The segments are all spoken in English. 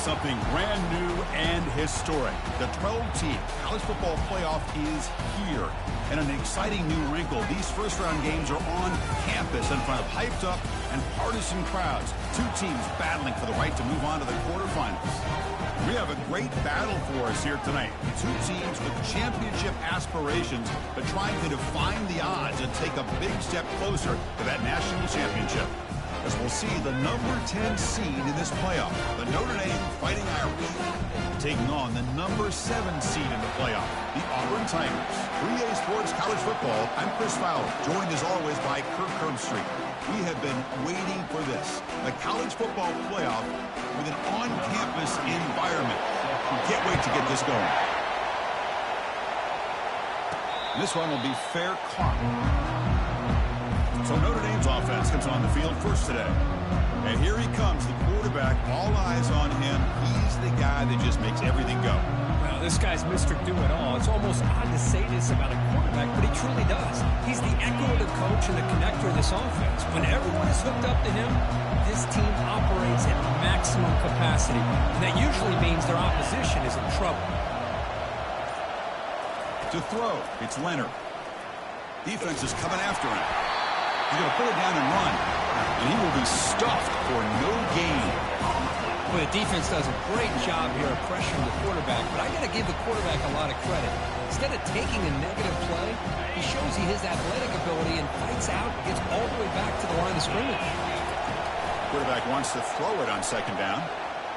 something brand new and historic. The 12-team college football playoff is here. And an exciting new wrinkle, these first-round games are on campus in front of hyped-up and partisan crowds. Two teams battling for the right to move on to the quarterfinals. We have a great battle for us here tonight. Two teams with championship aspirations, but trying to define the odds and take a big step closer to that national championship. As we'll see the number 10 seed in this playoff, the Notre Dame Fighting Irish, taking on the number 7 seed in the playoff, the Auburn Tigers. 3A Sports College Football, I'm Chris Fowler, joined as always by Kirk Herbstreit. We have been waiting for this, the college football playoff with an on-campus environment. Can't wait to get this going. This one will be fair caught. So Notre Dame's offense comes on the field first today. And here he comes, the quarterback, all eyes on him. He's the guy that just makes everything go. Well, this guy's Mr. Do-It-All. It's almost odd to say this about a quarterback, but he truly does. He's the echo of the coach and the connector of this offense. When everyone is hooked up to him, this team operates at maximum capacity. And that usually means their opposition is in trouble. To throw, it's Leonard. Defense is coming after him. He's going to pull it down and run. And he will be stuffed for no gain. Well, the defense does a great job here of pressuring the quarterback, but I got to give the quarterback a lot of credit. Instead of taking a negative play, he shows he has athletic ability and fights out, gets all the way back to the line of scrimmage. Quarterback wants to throw it on second down.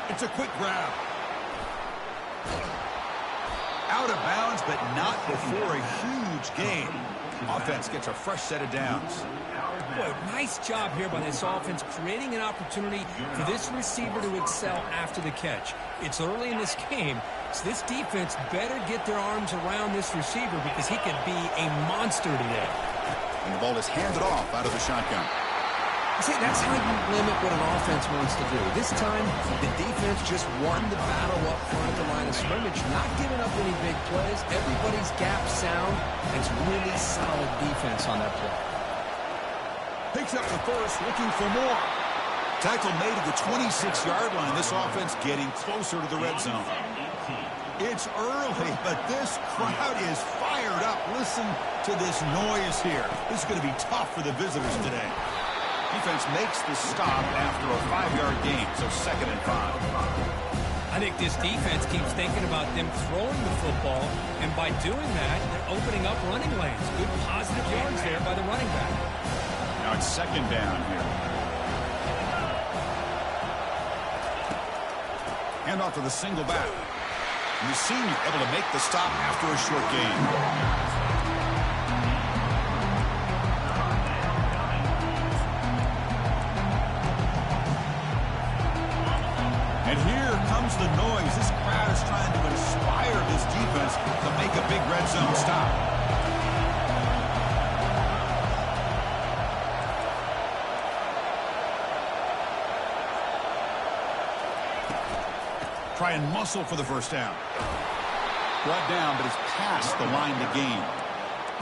It's a quick grab. Out of bounds, but not before a huge gain. Offense gets a fresh set of downs. Boy, nice job here by this offense, creating an opportunity for this receiver to excel after the catch. It's early in this game, so this defense better get their arms around this receiver because he could be a monster today. And the ball is handed off out of the shotgun. See, that's how you limit what an offense wants to do. This time, the defense just won the battle up front at the line of scrimmage, not giving up any big plays. Everybody's gap sound. It's really solid defense on that play. Picks up the first, looking for more. Tackle made at the 26-yard line. This offense getting closer to the red zone. It's early, but this crowd is fired up. Listen to this noise here. This is going to be tough for the visitors today. Defense makes the stop after a 5-yard gain, so 2nd and 5. I think this defense keeps thinking about them throwing the football, and by doing that, they're opening up running lanes. Good positive yards there by the running back. Now it's 2nd down here. Hand off to the single back. And the senior able to make the stop after a short gain. And here comes the noise. This crowd is trying to inspire this defense to make a big red zone stop. Try and muscle for the first down. Brought down, but it's past the line to gain.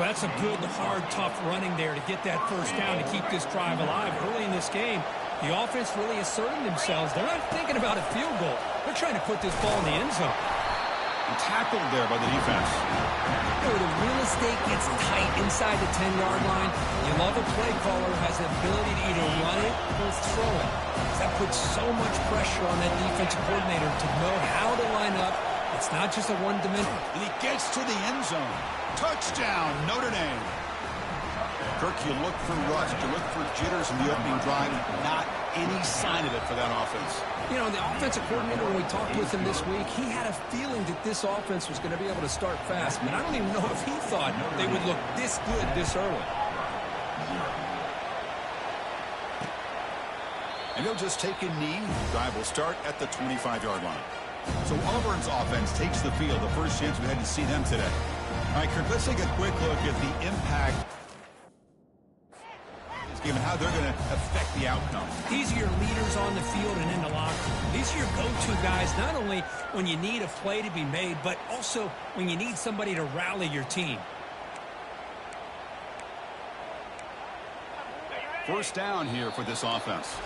Well, that's a good, hard, tough running there to get that first down to keep this drive alive. Early in this game, the offense really asserting themselves. They're not thinking about a field goal. They're trying to put this ball in the end zone. And tackled there by the defense. You know, the real estate gets tight inside the 10-yard line. You love a play caller has the ability to either run it or throw it. That puts so much pressure on that defensive coordinator to know how to line up. It's not just a one-dimensional. And he gets to the end zone. Touchdown, Notre Dame. Kirk, you look for rust, you look for jitters in the opening drive. Not any sign of it for that offense. You know, the offensive coordinator, when we talked with him this week, he had a feeling that this offense was going to be able to start fast. But I don't even know if he thought they would look this good this early. And they'll just take a knee. Drive will start at the 25-yard line. So Auburn's offense takes the field. The first chance we had to see them today. All right, Kirk, let's take a quick look at the impact this game and how they're going to affect the outcome. These are your leaders on the field and in the locker room. These are your go-to guys, not only when you need a play to be made, but also when you need somebody to rally your team. First down here for this offense.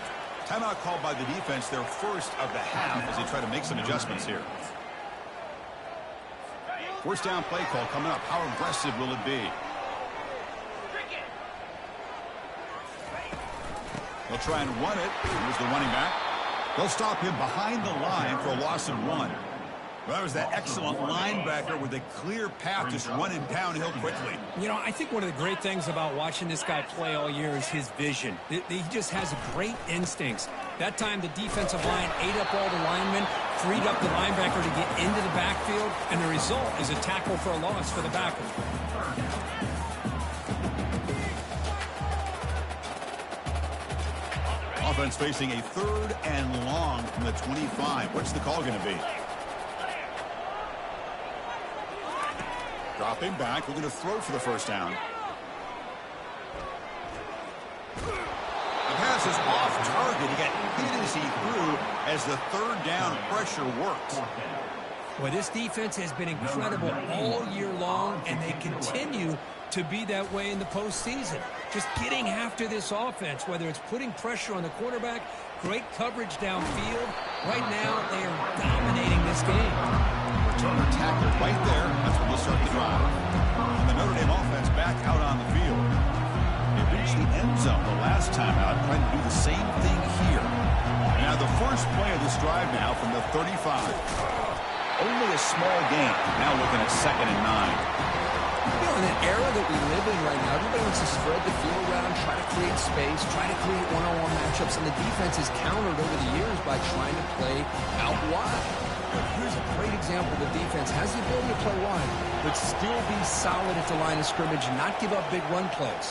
Timeout called by the defense, their first of the half, as they try to make some adjustments here. First down play call coming up. How aggressive will it be? They'll try and run it. Here's the running back. They'll stop him behind the line for a loss of 1. Well, that was that excellent linebacker with a clear path just running downhill quickly. You know, I think one of the great things about watching this guy play all year is his vision. He just has great instincts. That time the defensive line ate up all the linemen, freed up the linebacker to get into the backfield, and the result is a tackle for a loss for the backer. Offense facing a 3rd and long from the 25. What's the call going to be? Dropping back. We're going to throw for the first down. The pass is off target. He got hit as he threw as the 3rd down pressure worked. Well, this defense has been incredible all year long, and they continue to be that way in the postseason. Just getting after this offense, whether it's putting pressure on the quarterback, great coverage downfield. Right now, they are dominating this game. Returner tackled right there. That's when they'll start the drive. And the Notre Dame offense back out on the field. They reached the end zone the last time out, trying to do the same thing here. Now the first play of this drive now from the 35. Only a small gain. Now looking at 2nd and 9. You know, in an era that we live in right now, everybody wants to spread the field around, try to create space, try to create one-on-one matchups, and the defense has countered over the years by trying to play out wide. But here's a great example. The defense has the ability to play wide, but still be solid at the line of scrimmage and not give up big run plays.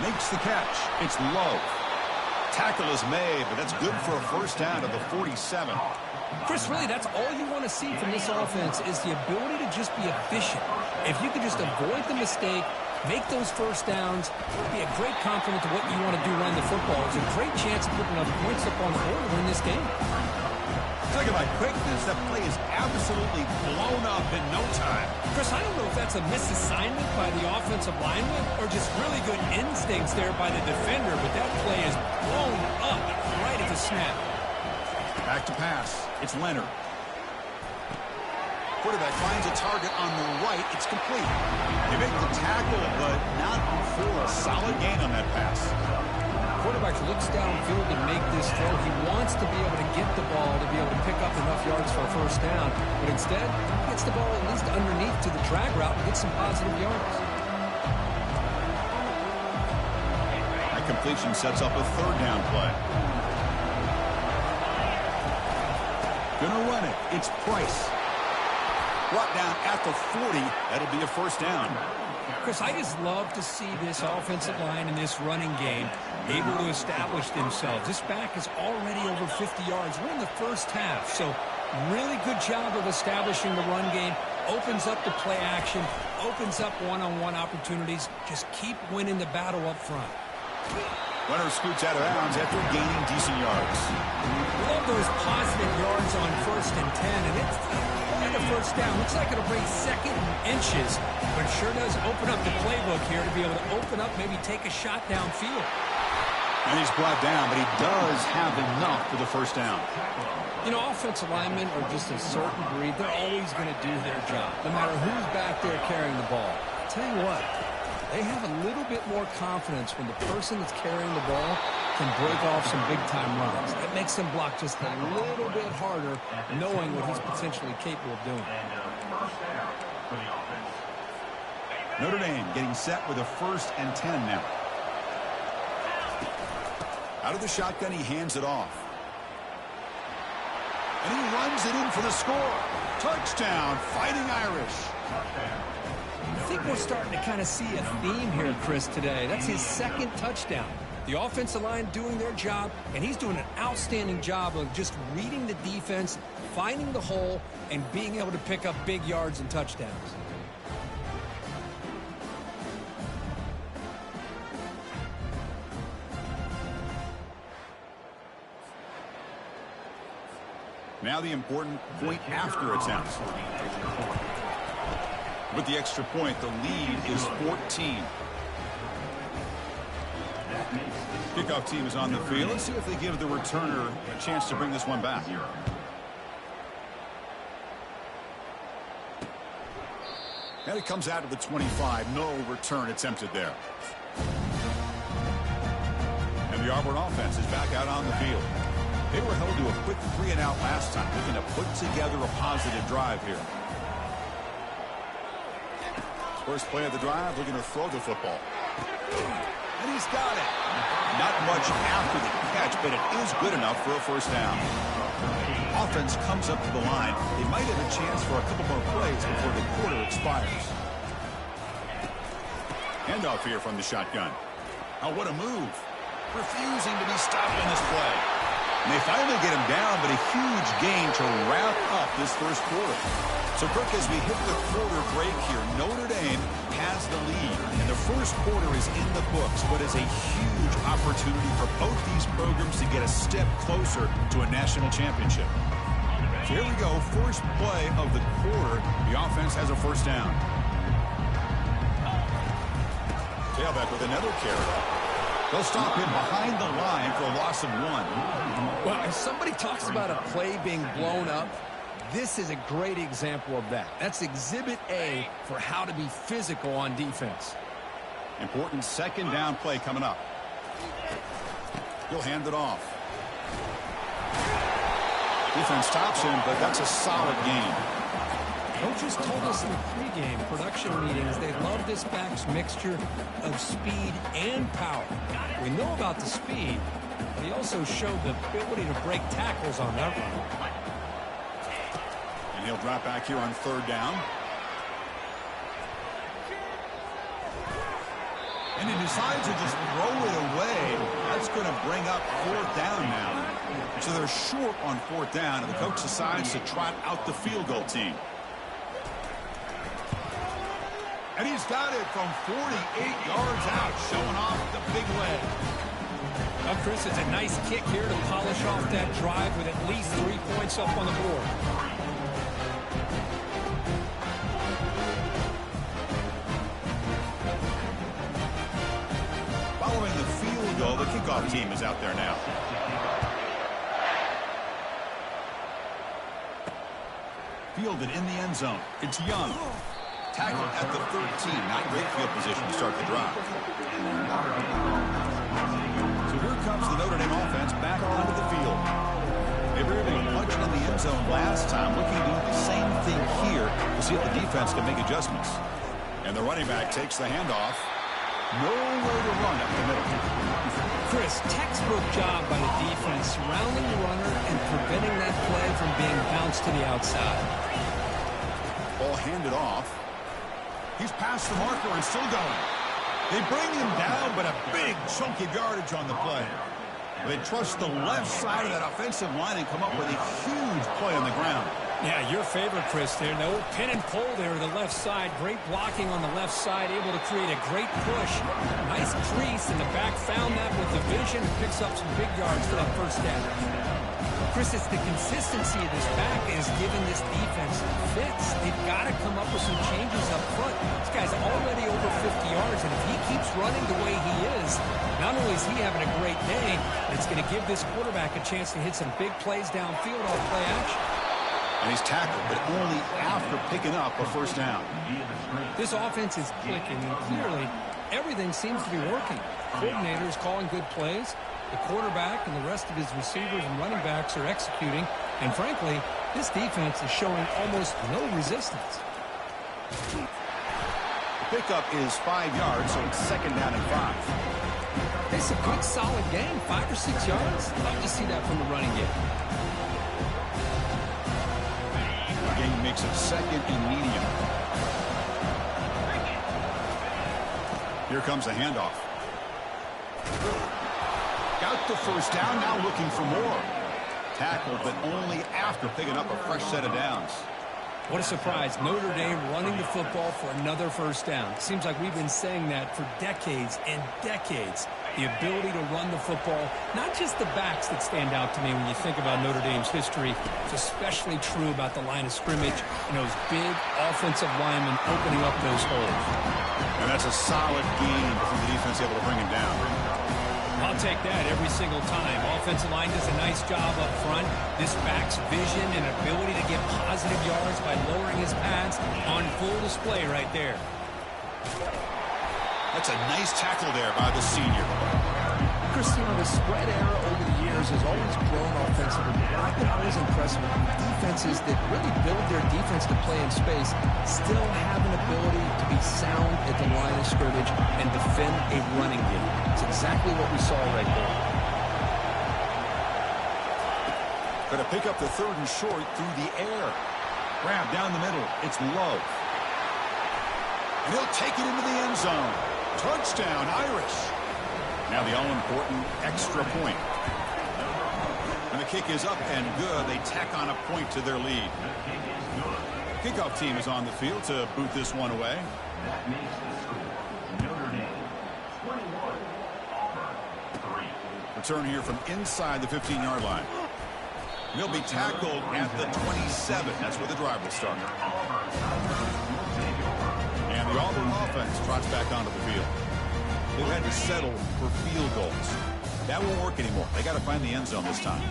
Makes the catch. It's low. Tackle is made, but that's good for a first down to the 47. Chris, really, that's all you want to see from this offense is the ability to just be efficient. If you can just avoid the mistake, make those first downs, be a great complement to what you want to do run the football. It's a great chance of putting enough points up on the board to win this game. Talking about quickness, that play is absolutely blown up in no time. Chris, I don't know if that's a misassignment by the offensive lineman or just really good instincts there by the defender, but that play is blown up right at the snap. Back to pass. It's Leonard. Quarterback finds a target on the right. It's complete. They make the tackle, but not before a solid gain on that pass. Quarterback looks downfield to make this throw. He wants to be able to get the ball to be able to pick up enough yards for a first down, but instead, he gets the ball at least underneath to the drag route and gets some positive yards. That completion sets up a 3rd down play. Gonna run it. It's Price. Brought down at the 40. That'll be a first down. Chris, I just love to see this offensive line in this running game able to establish themselves. This back is already over 50 yards. We're in the first half, so really good job of establishing the run game. Opens up the play action, opens up one-on-one opportunities. Just keep winning the battle up front. Runner scoots out of bounds after gaining decent yards. Love those positive yards on 1st and 10, and it's quite a first down. Looks like it'll bring 2nd and inches, but it sure does open up the playbook here to be able to open up, maybe take a shot downfield. And he's brought down, but he does have enough for the first down. You know, offensive linemen are just a certain breed. They're always going to do their job, no matter who's back there carrying the ball. I'll tell you what. They have a little bit more confidence when the person that's carrying the ball can break off some big-time runs. It makes them block just a little bit harder, knowing what he's potentially capable of doing. Notre Dame getting set with a 1st and 10 now. Out of the shotgun, he hands it off. And he runs it in for the score. Touchdown, Fighting Irish. I think we're starting to kind of see a theme here, Chris, today. That's his 2nd touchdown. The offensive line doing their job, and he's doing an outstanding job of just reading the defense, finding the hole, and being able to pick up big yards and touchdowns. Now the important point after attempt. With the extra point, the lead is 14. Kickoff team is on the field. Let's see if they give the returner a chance to bring this one back. And it comes out of the 25. No return attempted there. And the Auburn offense is back out on the field. They were held to a quick 3-and-out last time, looking to put together a positive drive here. First play of the drive, looking to throw the football. And he's got it. Not much after the catch, but it is good enough for a first down. Offense comes up to the line. They might have a chance for a couple more plays before the quarter expires. Handoff here from the shotgun. Oh, what a move. Refusing to be stopped on this play. And they finally get him down, but a huge gain to wrap up this first quarter. So, Kirk, as we hit the quarter break here, Notre Dame has the lead. And the first quarter is in the books, but is a huge opportunity for both these programs to get a step closer to a national championship. So here we go, first play of the quarter. The offense has a first down. Tailback with another carry. They'll stop him behind the line for a loss of 1. Well, if somebody talks about a play being blown up, this is a great example of that. That's exhibit A for how to be physical on defense. Important second down play coming up. He'll hand it off. Defense stops him, but that's a solid gain. Coaches told us in the pregame production meetings they love this back's mixture of speed and power. We know about the speed, but he also showed the ability to break tackles on that run. And he'll drop back here on third down. And he decides to just throw it away. That's going to bring up fourth down now. So they're short on fourth down, and the coach decides to trot out the field goal team. And he's got it from 48 yards out, showing off the big leg. Well, Chris, it's a nice kick here to polish off that drive with at least 3 points up on the board. Following the field goal, the kickoff team is out there now. Fielded in the end zone. It's Young. Tackled at the 13. Not great field position to start the drive. So here comes the Notre Dame offense back onto the field. They were able to punch it in the end zone last time. Looking to do the same thing here to see if the defense can make adjustments. And the running back takes the handoff. Nowhere to run up the middle. Chris, textbook job by the defense surrounding the runner and preventing that play from being bounced to the outside. Ball handed off. He's past the marker and still going. They bring him down, but a big chunk of yardage on the play. They trust the left side of that offensive line and come up with a huge play on the ground. Yeah, your favorite, Chris, there. No pin and pull there to the left side. Great blocking on the left side, able to create a great push. Nice crease, and the back found that with the vision. Picks up some big yards for that first down. Chris, it's the consistency of this back that is giving this defense fits. They've got to come up with some changes up front. This guy's already over 50 yards, and if he keeps running the way he is, not only is he having a great day, but it's going to give this quarterback a chance to hit some big plays downfield off play action. And he's tackled, but only after picking up a first down. This offense is clicking, and clearly everything seems to be working. Coordinators calling good plays. The quarterback and the rest of his receivers and running backs are executing. And frankly, this defense is showing almost no resistance. The pickup is 5 yards, so it's second down and 5. It's a good, solid game, 5 or 6 yards. Love to see that from the running game. The game makes it second and medium. Here comes a handoff. Got the first down, now looking for more. Tackled, but only after picking up a fresh set of downs. What a surprise. Notre Dame running the football for another first down. It seems like we've been saying that for decades and decades. The ability to run the football, not just the backs that stand out to me when you think about Notre Dame's history. It's especially true about the line of scrimmage and those big offensive linemen opening up those holes. And that's a solid gain from the defense able to bring him down. I'll take that every single time. Offensive line does a nice job up front. This back's vision and ability to get positive yards by lowering his pads on full display right there. That's a nice tackle there by the senior. Cristiano, the spread era over the years has always grown offensively. I've been always impressed with defenses that really build their defense to play in space, still have an ability to be sound at the line of scrimmage and defend a running game. It's exactly what we saw right there. Going to pick up the 3rd and short through the air. Grab down the middle. It's low. And he'll take it into the end zone. Touchdown, Irish. Now the all-important extra point. And the kick is up and good. They tack on a point to their lead. Kickoff team is on the field to boot this one away. That makes the score Notre Dame 21, Auburn 3. Return here from inside the 15-yard line. He'll be tackled at the 27. That's where the drive will start. And the Auburn offense trots back onto the field. They've had to settle for field goals. That won't work anymore. They got to find the end zone this time.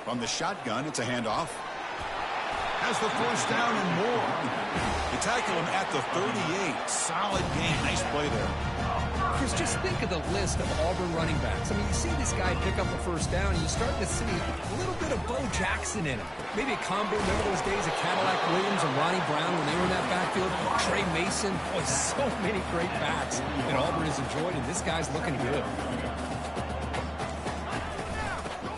From the shotgun, it's a handoff. Has the first down and more. They tackle him at the 38. Solid game. Nice play there. Chris, just think of the list of Auburn running backs. I mean, you see this guy pick up a first down, and you start to see a little bit of Bo Jackson in him. Maybe a combo. Remember those days of Cadillac Williams and Ronnie Brown when they were in that backfield? Trey Mason. Boy, so many great backs that Auburn has enjoyed, and this guy's looking good.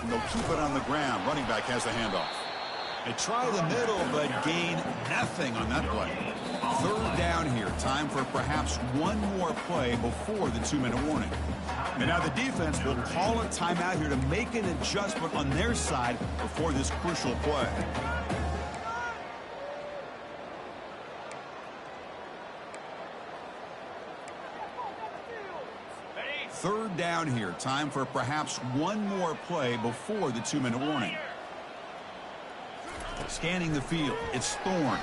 And they'll keep it on the ground. Running back has the handoff. They try the middle, but gain nothing on that play. 3rd down here. Time for perhaps one more play before the 2-minute warning. And now the defense will call a timeout here to make an adjustment on their side before this crucial play. Third down here. Time for perhaps one more play before the 2-minute warning. Scanning the field. It's Thorne.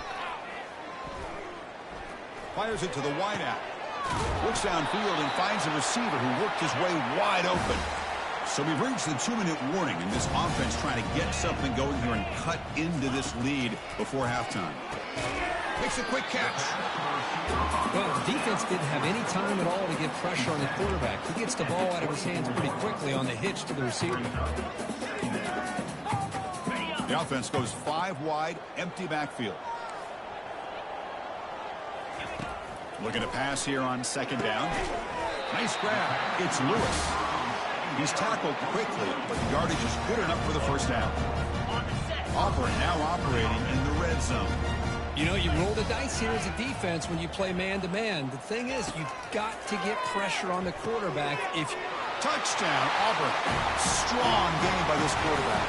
Fires it to the wideout. Looks downfield and finds a receiver who worked his way wide open. So we've reached the 2-minute warning, and this offense trying to get something going here and cut into this lead before halftime. Makes a quick catch. Well, the defense didn't have any time at all to get pressure on the quarterback. He gets the ball out of his hands pretty quickly on the hitch to the receiver. The offense goes 5 wide, empty backfield. Looking to pass here on 2nd down. Nice grab. It's Lewis. He's tackled quickly, but the yardage is good enough for the first down. Auburn now operating in the red zone. You know, you roll the dice here as a defense when you play man-to-man. The thing is, you've got to get pressure on the quarterback. Touchdown, Auburn. Strong game by this quarterback.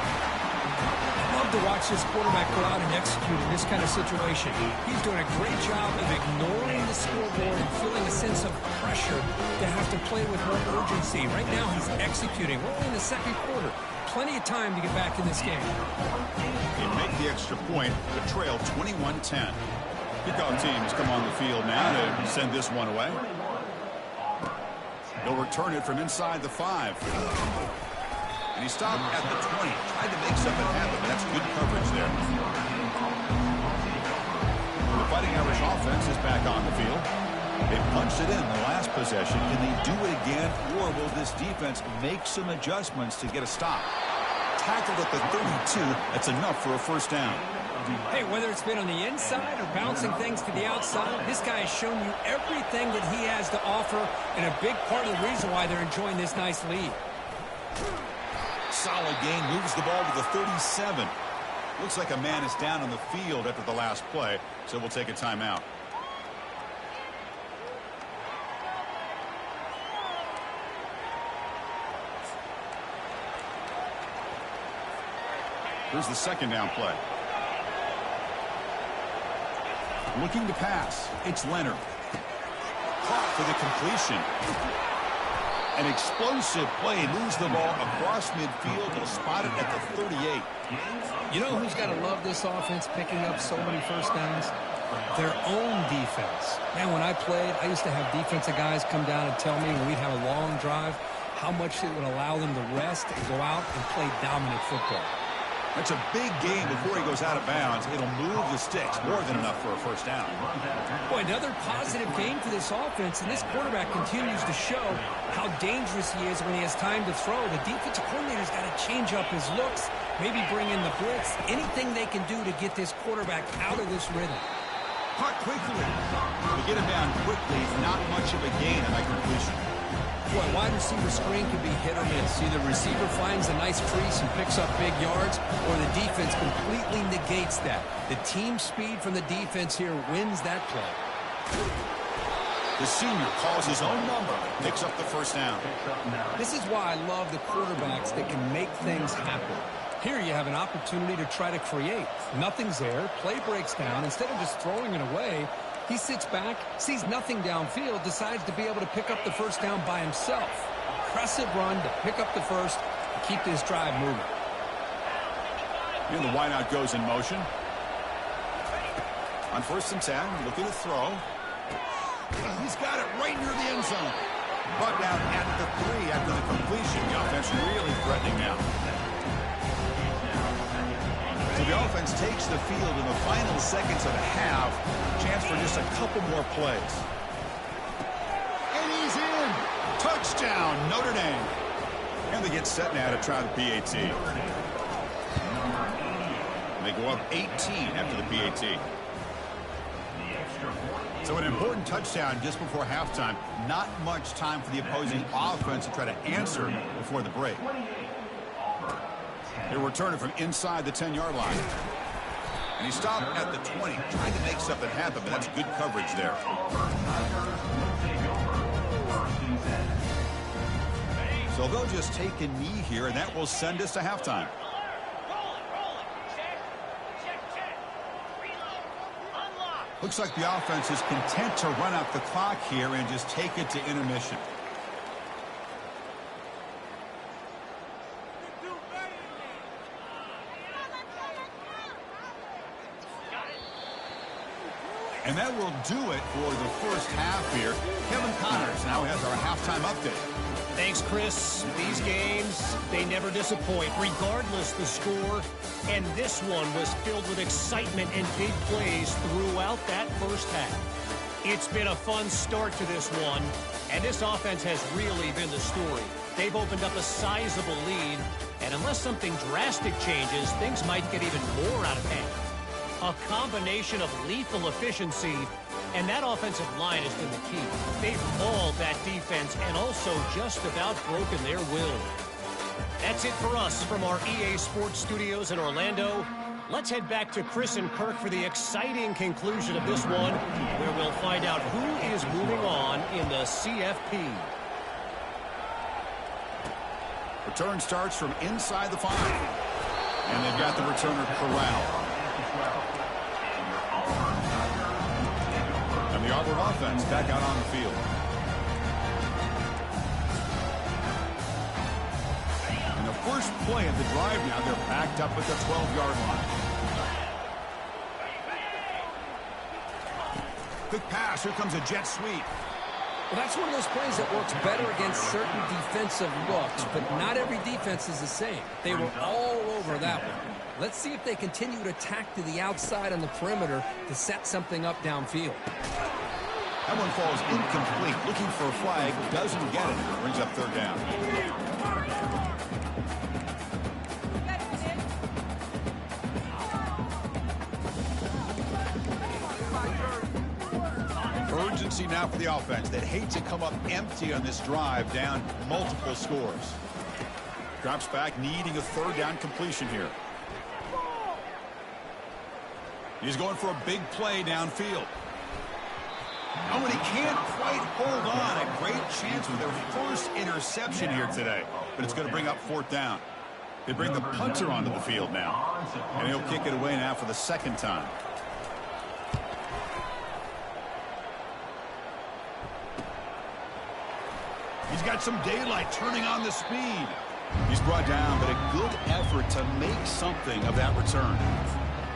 I love to watch this quarterback go out and execute in this kind of situation. He's doing a great job of ignoring the scoreboard and feeling a sense of pressure to have to play with more urgency. Right now, he's executing. We're only in the 2nd quarter. Plenty of time to get back in this game. They make the extra point to trail 21-10. Kickoff teams come on the field now to send this one away. They'll return it from inside the 5. And he stopped at the 20. Tried to make something happen, but that's good coverage there. The Fighting Irish offense is back on the field. They punched it in the last possession. Can they do it again, or will this defense make some adjustments to get a stop? Tackled at the 32. That's enough for a first down. Hey, whether it's been on the inside or bouncing things to the outside, this guy has shown you everything that he has to offer, and a big part of the reason why they're enjoying this nice lead. Solid gain, moves the ball to the 37. Looks like a man is down on the field after the last play, so we'll take a timeout. Here's the 2nd down play. Looking to pass. It's Leonard. Caught for the completion. An explosive play. Moves the ball across midfield. He'll spot it at the 38. You know who's got to love this offense picking up so many first downs? Their own defense. Man, when I played, I used to have defensive guys come down and tell me when we'd have a long drive how much it would allow them to rest and go out and play dominant football. That's a big game before he goes out of bounds. It'll move the sticks more than enough for a first down. Boy, another positive game for this offense, and this quarterback continues to show how dangerous he is when he has time to throw. The defensive coordinator's got to change up his looks, maybe bring in the blitz, anything they can do to get this quarterback out of this rhythm. Caught quickly. To get him down quickly, not much of a gain on that completion. Boy, wide receiver screen can be hit or miss. Either receiver finds a nice crease and picks up big yards, or the defense completely negates that. The team speed from the defense here wins that play. The senior calls his own number, picks up the first down. This is why I love the quarterbacks that can make things happen. Here you have an opportunity to try to create. Nothing's there. Play breaks down. Instead of just throwing it away, he sits back, sees nothing downfield, decides to be able to pick up the first down by himself. Impressive run to pick up the first and keep this drive moving. And the wideout goes in motion. On 1st and 10, looking to throw. He's got it right near the end zone. Brought down at the 3 after the completion. The offense really threatening now. So the offense takes the field in the final seconds of the half. Chance for just a couple more plays. And he's in. Touchdown, Notre Dame. And they get set now to try the PAT. They go up 18 after the PAT. So an important touchdown just before halftime. Not much time for the opposing offense to try to answer before the break. They're returning from inside the 10-yard line. And he stopped at the 20, trying to make something happen, but that's good coverage there. So they'll just take a knee here, and that will send us to halftime. Looks like the offense is content to run out the clock here and just take it to intermission. And that will do it for the first half here. Kevin Connors now has our halftime update. Thanks, Chris. These games, they never disappoint, regardless the score. And this one was filled with excitement and big plays throughout that first half. It's been a fun start to this one, and this offense has really been the story. They've opened up a sizable lead, and unless something drastic changes, things might get even more out of hand. A combination of lethal efficiency, and that offensive line has been the key. They've mauled that defense and also just about broken their will. That's it for us from our EA Sports Studios in Orlando. Let's head back to Chris and Kirk for the exciting conclusion of this one, where we'll find out who is moving on in the CFP. Return starts from inside the 5. And they've got the returner corralled. And the Auburn offense back out on the field. And the first play of the drive now, they're backed up at the 12-yard line. Quick pass, here comes a jet sweep. Well, that's one of those plays that works better against certain defensive looks, but not every defense is the same. They were all over that one. Let's see if they continue to attack to the outside on the perimeter to set something up downfield. That one falls incomplete. Looking for a flag, doesn't get it. Brings up 3rd down. Urgency now for the offense that hates to come up empty on this drive, down multiple scores. Drops back, needing a 3rd down completion here. He's going for a big play downfield. Oh, and he can't quite hold on. A great chance for their first interception here today. But it's going to bring up 4th down. They bring the punter onto the field now. And he'll kick it away now for the 2nd time. He's got some daylight, turning on the speed. He's brought down, but a good effort to make something of that return.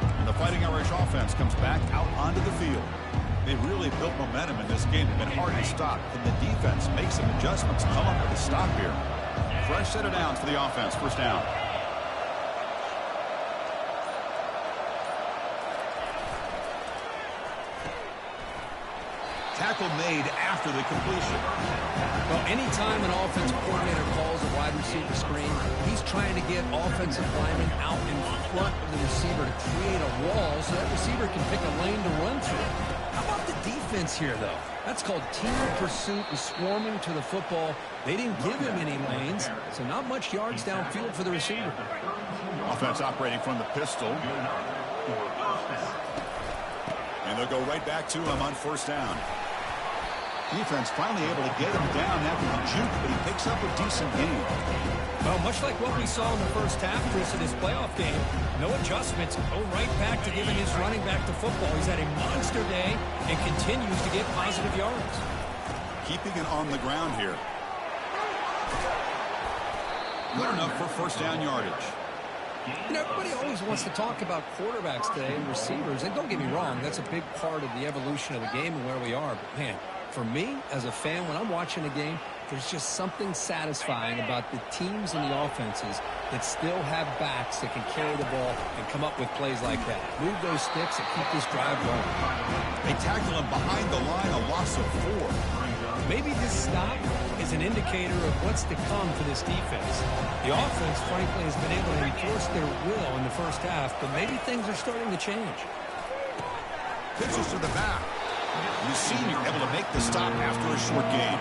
And the Fighting Irish offense comes back out onto the field. They really built momentum in this game. They've been hard to stop. Can the defense make some adjustments, come up with a stop here? Fresh set of downs for the offense. First down. Tackle made after the completion. Well, anytime an offensive coordinator calls a wide receiver screen, he's trying to get offensive linemen out in front of the receiver to create a wall so that receiver can pick a lane to run through. How about the defense here, though? That's called team pursuit and swarming to the football. They didn't give him any lanes, so not much yards downfield for the receiver. Offense operating from the pistol. And they'll go right back to him on first down. Defense finally able to get him down after the juke, but he picks up a decent gain. Well, much like what we saw in the first half, Chris, in his playoff game, no adjustments, go right back to giving his running back the football. He's had a monster day and continues to get positive yards. Keeping it on the ground here. Good enough for first down yardage. You know, everybody always wants to talk about quarterbacks today and receivers, and don't get me wrong, that's a big part of the evolution of the game and where we are. But, man, for me, as a fan, when I'm watching a game, there's just something satisfying about the teams and the offenses that still have backs that can carry the ball and come up with plays like that. Move those sticks and keep this drive going. They tackle him behind the line, a loss of 4. Maybe this stop is an indicator of what's to come for this defense. The offense, frankly, has been able to enforce their will in the first half, but maybe things are starting to change. Pitches to the back. The senior able to make the stop after a short game.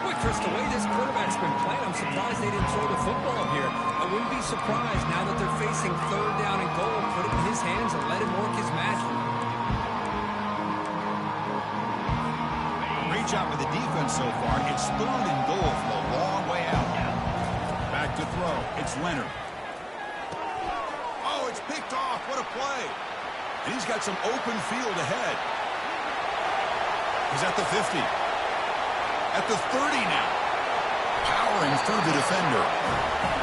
Boy, Chris, the way this quarterback's been playing, I'm surprised they didn't throw the football here. I wouldn't be surprised now that they're facing third down and goal. Put it in his hands and let him work his magic. Great job with the defense so far. It's third and goal from a long way out. Back to throw. It's Leonard. Oh, it's picked off. What a play. And he's got some open field ahead. He's at the 50. At the 30 now. Powering through the defender.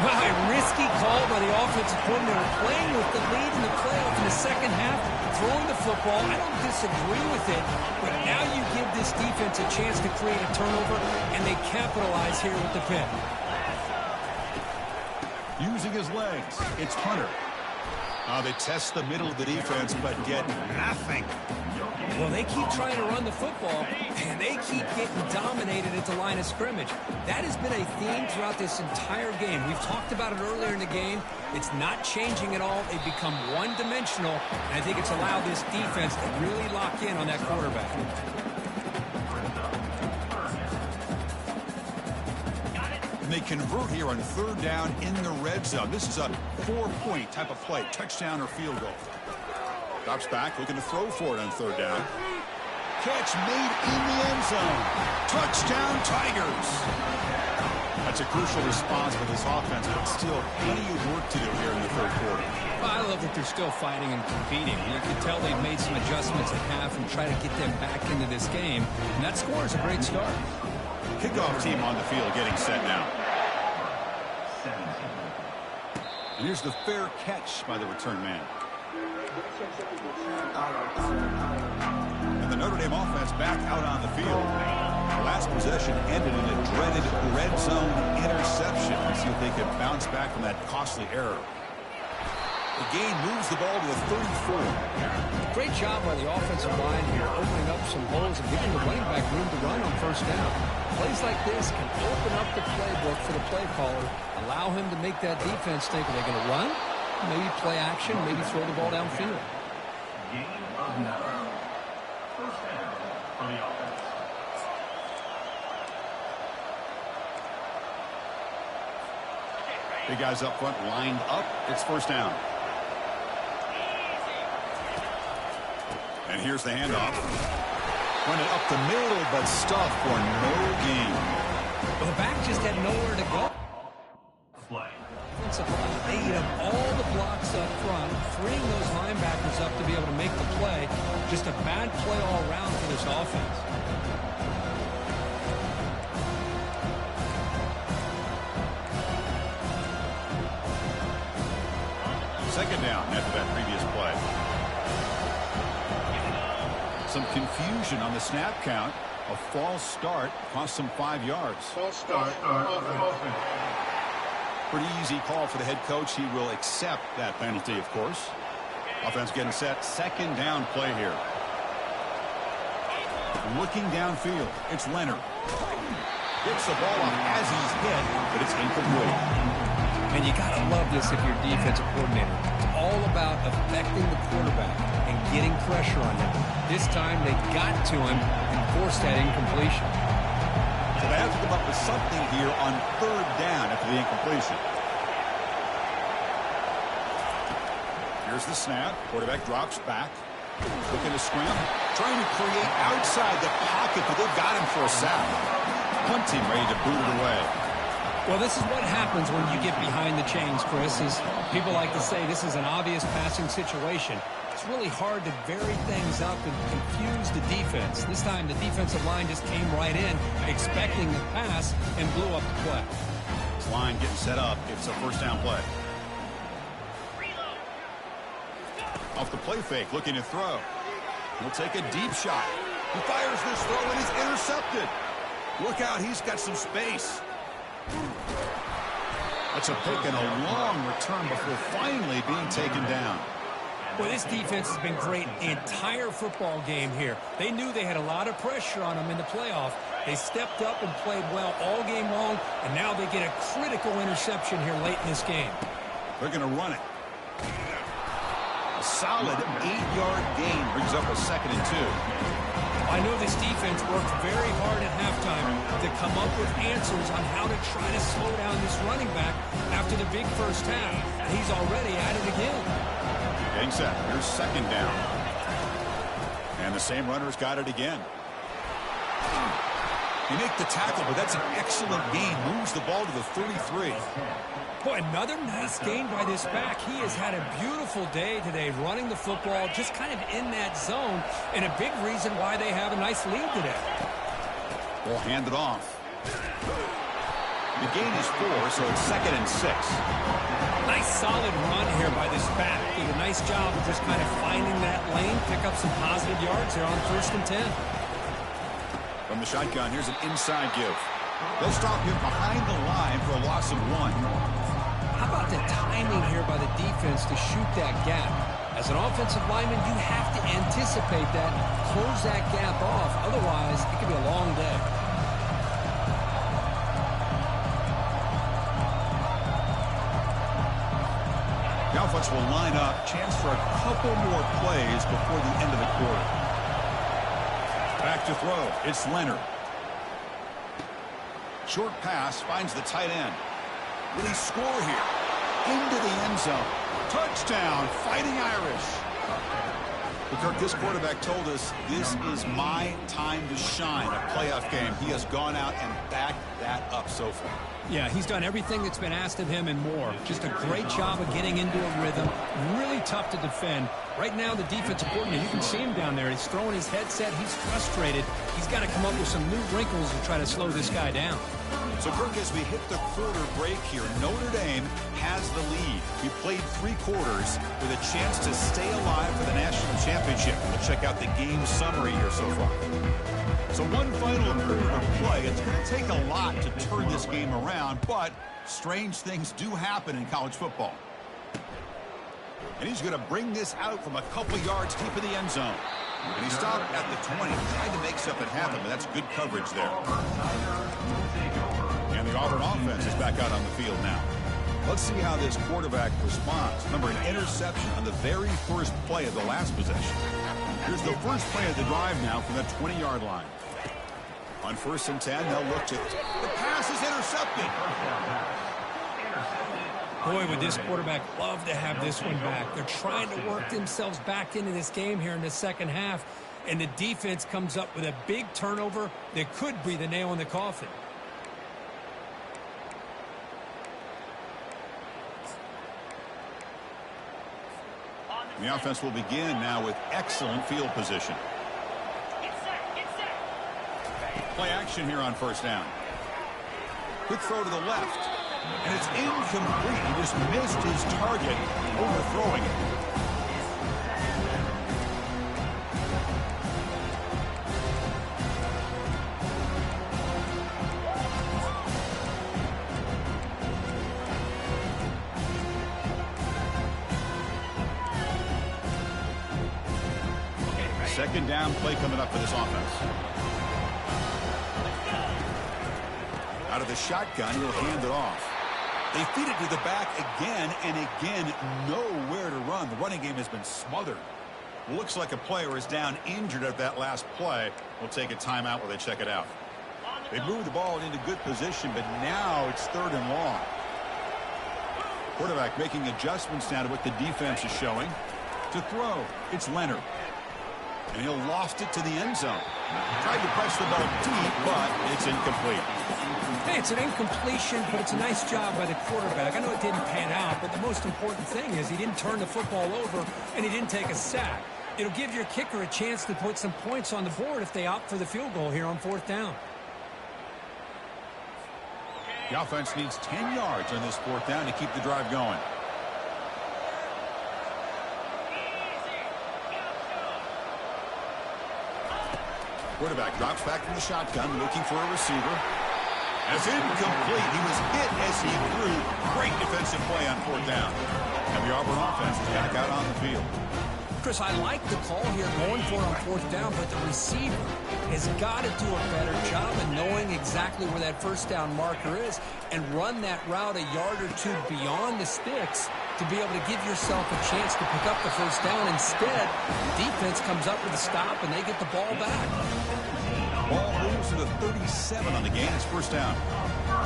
Well, a risky call by the offensive coordinator, playing with the lead in the playoff in the second half, throwing the football. I don't disagree with it, but now you give this defense a chance to create a turnover, and they capitalize here with the pick. Using his legs, it's Hunter. They test the middle of the defense, but get nothing. Well, they keep trying to run the football, and they keep getting dominated at the line of scrimmage. That has been a theme throughout this entire game. We've talked about it earlier in the game. It's not changing at all. They've become one-dimensional, and I think it's allowed this defense to really lock in on that quarterback. And they convert here on third down in the red zone. This is a 4-point type of play, touchdown or field goal. Drops back, looking to throw for it on third down. Catch made in the end zone. Touchdown, Tigers. That's a crucial response for this offense, but still plenty of work to do here in the third quarter. Well, I love that they're still fighting and competing. You can tell they've made some adjustments at half and try to get them back into this game. And that score is a great start. Kickoff team on the field getting set now. And here's the fair catch by the return man. And the Notre Dame offense back out on the field. The last possession ended in a dreaded red zone interception. Let's see if they can bounce back from that costly error. The gain moves the ball to the 34. Great job by the offensive line here, opening up some holes and giving the running back room to run on first down. Plays like this can open up the playbook for the play caller, allow him to make that defense think, are they going to run? Maybe play action, maybe throw the ball downfield. Gain of 9. First down for the offense. Big guys up front lined up. It's first down. And here's the handoff. Went it up the middle, but stuffed for no gain. Well, the back just had nowhere to go. Play. They eat up all the blocks up front, freeing those linebackers up to be able to make the play. Just a bad play all around for this offense. second down after that previous play. Some confusion on the snap count. A false start cost them 5 yards. False start. Offense. Pretty easy call for the head coach. He will accept that penalty, of course. Offense getting set. Second down play here. Looking downfield. It's Leonard. Gets the ball off as he's hit, but it's incomplete. And you got to love this if you're a defensive coordinator. It's all about affecting the quarterback and getting pressure on him. This time they got to him and forced that incompletion. So they have to come up with something here on third down after the incompletion. Here's the snap. Quarterback drops back. Looking to scrim. Trying to create outside the pocket, but they've got him for a sack. Punting, ready to boot it away. Well, this is what happens when you get behind the chains, Chris. Is people like to say this is an obvious passing situation. It's really hard to vary things up and confuse the defense. This time the defensive line just came right in, expecting the pass, and blew up the play. This line getting set up. It's a first down play. Off the play fake, looking to throw. He'll take a deep shot. He fires this throw and is intercepted. Look out, he's got some space. That's a pick and a long return before finally being taken down. Well, this defense has been great the entire football game here. They knew they had a lot of pressure on them in the playoff. They stepped up and played well all game long, and now they get a critical interception here late in this game. They're going to run it. A solid 8-yard gain brings up a 2nd and 2. I know this defense worked very hard at halftime to come up with answers on how to try to slow down this running back after the big first half. And he's already at it again. Getting set. Here's second down. And the same runner's got it again. He make the tackle, but that's an excellent gain. Moves the ball to the 33. Boy, another nice gain by this back. He has had a beautiful day today running the football, just kind of in that zone, and a big reason why they have a nice lead today. We'll hand it off. The gain is 4, so it's 2nd and 6. Nice solid run here by this back. Did a nice job of just kind of finding that lane, pick up some positive yards here on 1st and 10. From the shotgun, here's an inside give. They'll stop him behind the line for a loss of 1. How about the timing here by the defense to shoot that gap? As an offensive lineman, you have to anticipate that, close that gap off. Otherwise, it could be a long day. The offense will line up. Chance for a couple more plays before the end of the quarter. Back to throw. It's Leonard. Short pass finds the tight end. Will he score here? Into the end zone. Touchdown, Fighting Irish. But Kirk, this quarterback told us this is my time to shine. A playoff game. He has gone out and backed that up so far. Yeah, he's done everything that's been asked of him and more. Just a great job of getting into a rhythm. Really tough to defend. Right now, the defensive coordinator, you can see him down there. He's throwing his headset. He's frustrated. He's got to come up with some new wrinkles to try to slow this guy down. So, Kirk, as we hit the quarter break here, Notre Dame has the lead. We played 3 quarters with a chance to stay alive for the national championship. We'll check out the game summary here so far. So one final quarter of play. It's going to take a lot to turn this game around, but strange things do happen in college football. And he's going to bring this out from a couple yards deep in the end zone. And he stopped at the 20, trying to make something happen, but that's good coverage there. And the Auburn offense is back out on the field now. Let's see how this quarterback responds. Remember, an interception on the very first play of the last possession. Here's the first play of the drive now from the 20-yard line. On 1st and 10, they'll look to... The pass is intercepted. Boy, would this quarterback love to have this one back. They're trying to work themselves back into this game here in the second half, and the defense comes up with a big turnover that could be the nail in the coffin. The offense will begin now with excellent field position. Play action here on 1st down. Quick throw to the left. And it's incomplete. He just missed his target, overthrowing it. Second down play coming up for this offense. Out of the shotgun, he'll hand it off. They feed it to the back again and again. Nowhere to run. The running game has been smothered. Looks like a player is down injured at that last play. We'll take a timeout while they check it out. They moved the ball into good position, but now it's 3rd and long. Quarterback making adjustments now to what the defense is showing. To throw, it's Leonard. And he'll loft it to the end zone. Tried to press the ball deep, but it's incomplete. Hey, it's an incompletion, but it's a nice job by the quarterback. I know it didn't pan out, but the most important thing is he didn't turn the football over, and he didn't take a sack. It'll give your kicker a chance to put some points on the board if they opt for the field goal here on 4th down. The offense needs 10 yards on this 4th down to keep the drive going. Quarterback drops back from the shotgun, looking for a receiver. It's incomplete. He was hit as he threw. Great defensive play on 4th down. And the Auburn offense is back out on the field. Chris, I like the call here going for it on 4th down, but the receiver has got to do a better job of knowing exactly where that 1st down marker is and run that route a yard or two beyond the sticks to be able to give yourself a chance to pick up the 1st down. Instead, the defense comes up with a stop and they get the ball back. Ball moves to the 37 on the game. It's 1st down.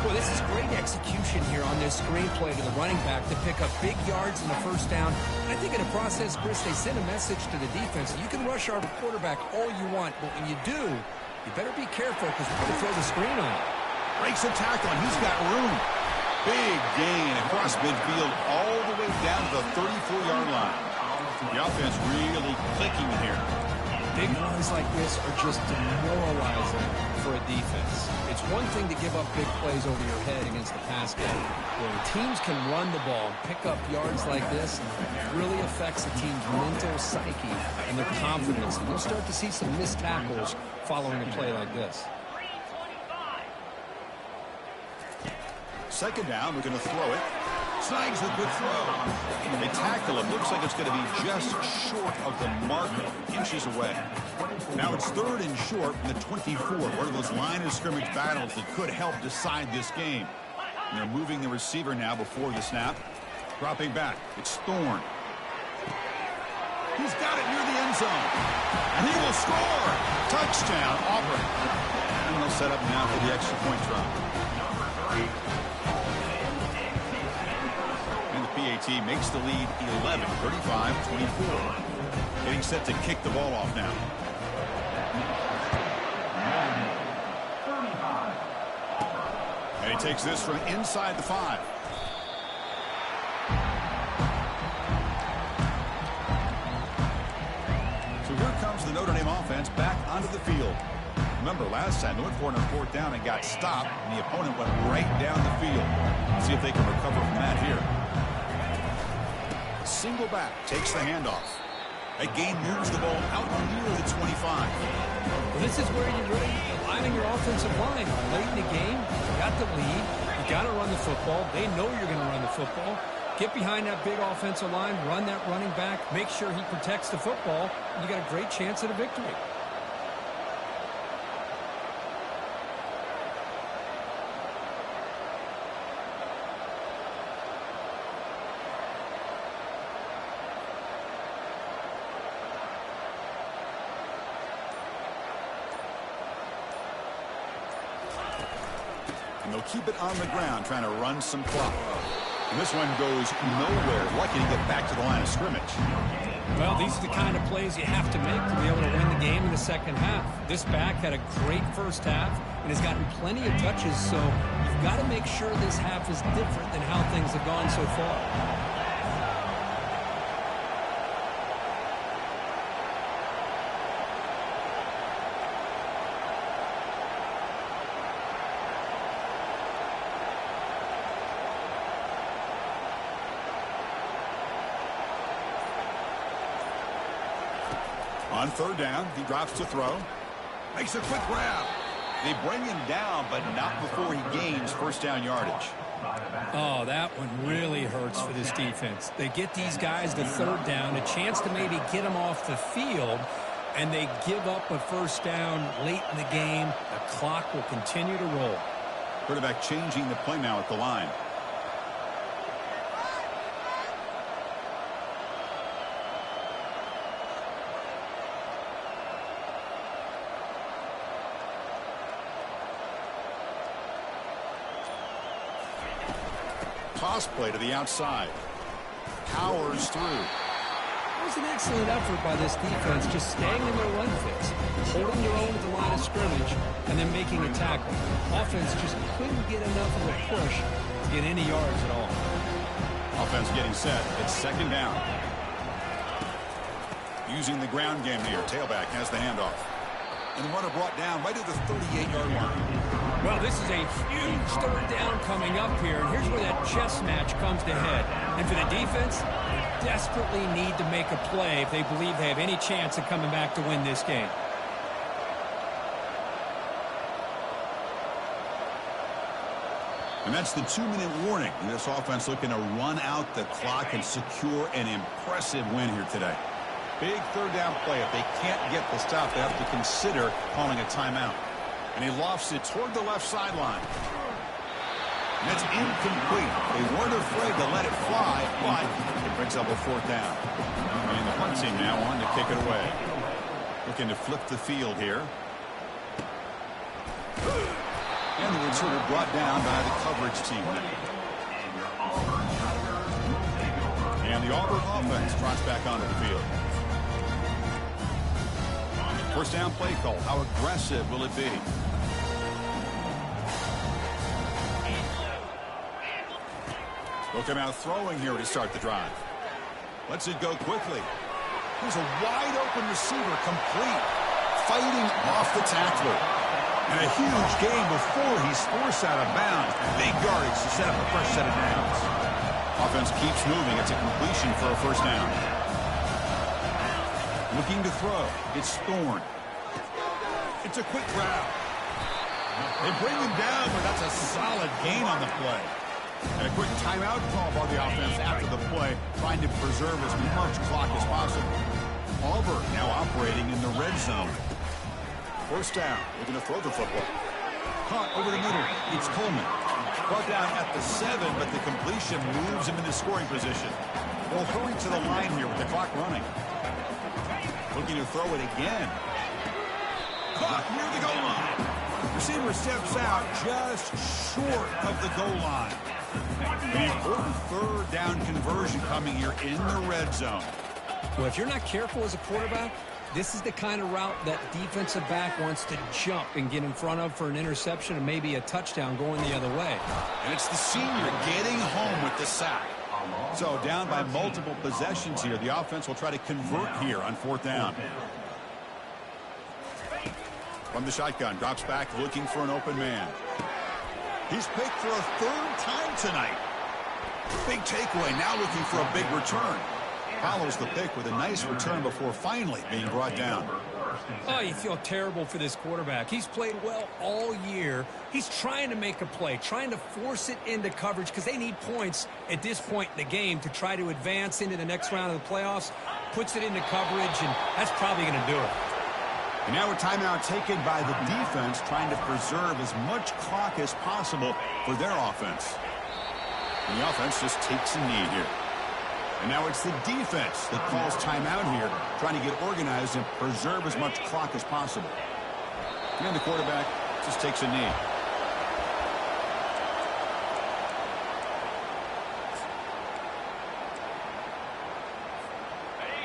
Well, this is great execution here on this screenplay to the running back to pick up big yards in the 1st down. I think in the process, Chris, they send a message to the defense. You can rush our quarterback all you want, but when you do, you better be careful because we're going to throw the screen on him. Breaks a tackle, and he's got room. Big gain across midfield all the way down to the 34-yard line. The offense really clicking here. Big runs like this are just demoralizing for a defense. It's one thing to give up big plays over your head against the pass game. When teams can run the ball and pick up yards like this, it really affects the team's mental psyche and their confidence. And you'll start to see some missed tackles following a play like this. 2nd down, we're going to throw it. Snags a good throw. They tackle him. Looks like it's going to be just short of the marker, inches away. Now it's 3rd and short from the 24. One of those line of scrimmage battles that could help decide this game. And they're moving the receiver now before the snap. Dropping back. It's Thorne. He's got it near the end zone. And he will score. Touchdown, Auburn. And they'll set up now for the extra point try. PAT makes the lead 11, 35-24. Getting set to kick the ball off now. And he takes this from inside the 5. So here comes the Notre Dame offense back onto the field. Remember, last time they went for it on 4th down and got stopped, and the opponent went right down the field. Let's see if they can recover from that here. Single back, takes the handoff. Again, moves the ball out near the 25. Well, this is where you really rely on your offensive line. Late in the game, you got the lead. You got to run the football. They know you're going to run the football. Get behind that big offensive line, run that running back, make sure he protects the football, and you got a great chance at a victory. And they'll keep it on the ground, trying to run some clock. And this one goes nowhere. Lucky to get back to the line of scrimmage. Well, these are the kind of plays you have to make to be able to win the game in the 2nd half. This back had a great 1st half and has gotten plenty of touches, so you've got to make sure this half is different than how things have gone so far. On third down, he drops to throw. Makes a quick grab. They bring him down, but not before he gains first down yardage. Oh, that one really hurts for this defense. They get these guys to third down, a chance to maybe get them off the field, and they give up a first down late in the game. The clock will continue to roll. Quarterback changing the play now at the line. Toss play to the outside. Powers through. It was an excellent effort by this defense, just staying in their run fits, holding their own at the line of scrimmage, and then making a tackle. Offense just couldn't get enough of a push to get any yards at all. Offense getting set. It's second down. Using the ground game here. Tailback has the handoff. And the runner brought down right at the 38-yard line. Well, this is a huge third down coming up here, and here's where that chess match comes to head. And for the defense, they desperately need to make a play if they believe they have any chance of coming back to win this game. And that's the 2-minute warning. This offense looking to run out the clock and secure an impressive win here today. Big third down play. If they can't get the stop, they have to consider calling a timeout. And he lofts it toward the left sideline. And it's incomplete. They weren't afraid to let it fly, but it brings up a fourth down. And the punt team now on to kick it away. Looking to flip the field here. And the returner brought down by the coverage team. And the Auburn offense trots back onto the field. First down play call. How aggressive will it be? Will come out throwing here to start the drive. Lets it go quickly. Here's a wide open receiver, complete. Fighting off the tackler. And a huge gain before he's forced out of bounds. Big yardage to set up a fresh set of downs. Offense keeps moving. It's a completion for a first down. Looking to throw. It's Thorne. It's a quick grab. They bring him down, but that's a solid gain on the play. And a quick timeout call by the offense after the play, trying to preserve as much clock as possible. Auburn now operating in the red zone. First down, looking to throw the football. Caught over the middle. It's Coleman. Brought down at the 7, but the completion moves him into scoring position. They'll hurry to the line here with the clock running. Looking to throw it again. Caught near the goal line. Receiver steps out just short of the goal line. An important third down conversion coming here in the red zone. Well, if you're not careful as a quarterback, this is the kind of route that defensive back wants to jump and get in front of for an interception and maybe a touchdown going the other way. And it's the senior getting home with the sack. So down by multiple possessions here, the offense will try to convert here on fourth down. From the shotgun, drops back looking for an open man. He's picked for a third time tonight. Big takeaway, now looking for a big return. Follows the pick with a nice return before finally being brought down. Oh, you feel terrible for this quarterback. He's played well all year. He's trying to make a play, trying to force it into coverage because they need points at this point in the game to try to advance into the next round of the playoffs. Puts it into coverage, and that's probably going to do it. And now a timeout taken by the defense, trying to preserve as much clock as possible for their offense. And the offense just takes a knee here. And now it's the defense that calls timeout here, trying to get organized and preserve as much clock as possible. And the quarterback just takes a knee.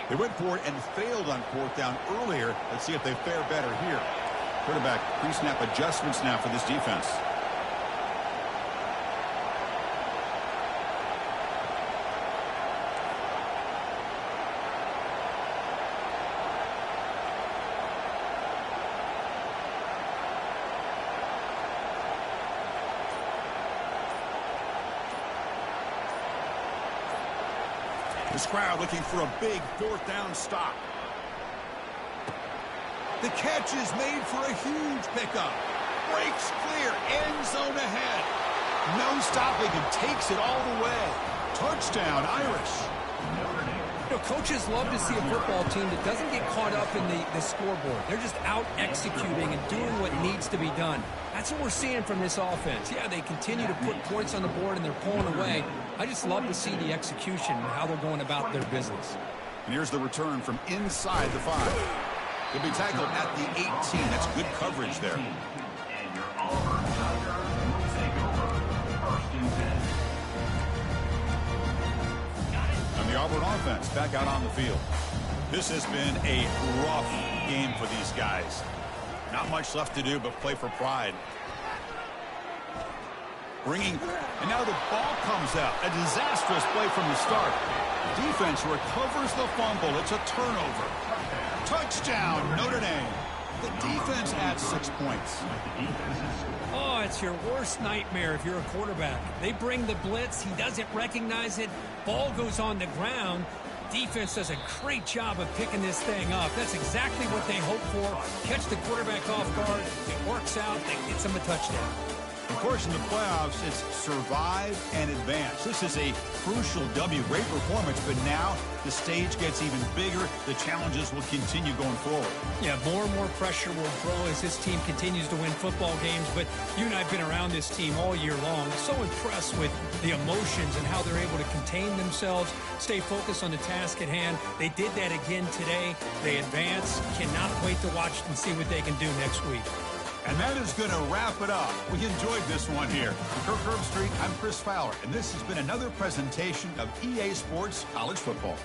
They went for it and failed on fourth down earlier. Let's see if they fare better here. Quarterback pre-snap adjustments now for this defense. This crowd looking for a big fourth down stop. The catch is made for a huge pickup. Breaks clear, end zone ahead. No stopping and takes it all the way. Touchdown, Irish. You know, coaches love to see a football team that doesn't get caught up in the scoreboard. They're just out executing and doing what needs to be done. That's what we're seeing from this offense. Yeah, they continue to put points on the board and they're pulling away. I just love to see the execution and how they're going about their business. And here's the return from inside the 5. He'll be tackled at the 18. That's good coverage there. And your Auburn Tigers will take over. 1st and 10. And the Auburn offense back out on the field. This has been a rough game for these guys. Not much left to do but play for pride. And now the ball comes out. A disastrous play from the start. Defense recovers the fumble. It's a turnover. Touchdown, Notre Dame. The defense adds 6 points. Oh, it's your worst nightmare if you're a quarterback. They bring the blitz. He doesn't recognize it. Ball goes on the ground. Defense does a great job of picking this thing up. That's exactly what they hope for. Catch the quarterback off guard. It works out. That gets them a touchdown. Of course, in the playoffs, it's survive and advance. This is a crucial W. Great performance, but now the stage gets even bigger. The challenges will continue going forward. Yeah, more and more pressure will grow as this team continues to win football games, but you and I have been around this team all year long. So impressed with the emotions and how they're able to contain themselves, stay focused on the task at hand. They did that again today. They advance. Cannot wait to watch and see what they can do next week. And that is going to wrap it up. We enjoyed this one here. From Kirk Herbstreit, I'm Chris Fowler, and this has been another presentation of EA Sports College Football.